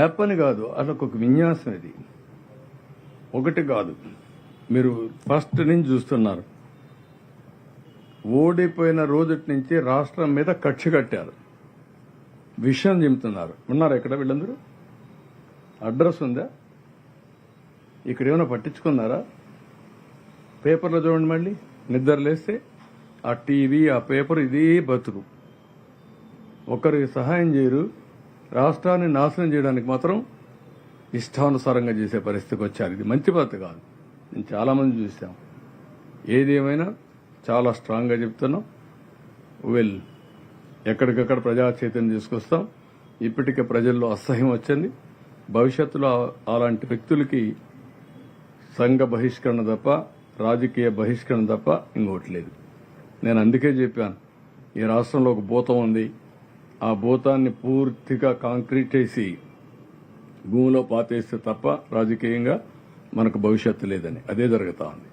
App అని కాదు, అదొక విన్యాసం. ఇది ఒకటి కాదు, మీరు ఫస్ట్ నుంచి చూస్తున్నారు. ఓడిపోయిన రోజుటి నుంచి రాష్ట్రం మీద కక్ష కట్టారు, విషయం చెబుతున్నారు. ఉన్నారు ఎక్కడ వీళ్ళందరూ? అడ్రస్ ఉందా? ఇక్కడ ఏమైనా పట్టించుకున్నారా? పేపర్లో చూడండి, మళ్ళీ నిద్రలేస్తే ఆ టీవీ, ఆ పేపర్, ఇదే బతుకు. ఒకరికి సహాయం చేయరు, రాష్ట్రాన్ని నాశనం చేయడానికి మాత్రం ఇష్టానుసారంగా చేసే పరిస్థితికి వచ్చారు. ఇది మంచి పద్ధతి కాదు. నేను చాలా మంది చూసాం. ఏది ఏమైనా చాలా స్ట్రాంగ్గా చెప్తున్నాం. ఎక్కడికక్కడ ప్రజా చైతన్యం తీసుకొస్తాం. ఇప్పటికే ప్రజల్లో అసహ్యం వచ్చింది. భవిష్యత్తులో అలాంటి వ్యక్తులకి సంఘ బహిష్కరణ తప్ప, రాజకీయ బహిష్కరణ తప్ప ఇంకోటి లేదు. నేను అందుకే చెప్పాను, ఈ రాష్ట్రంలో ఒక భూతం ఉంది, ఆ భూతాన్ని పూర్తిగా కాంక్రీట్ చేసి భూమిలో పాతేస్తే తప్ప రాజకీయంగా మనకు భవిష్యత్తు లేదని. అదే జరుగుతా ఉంది.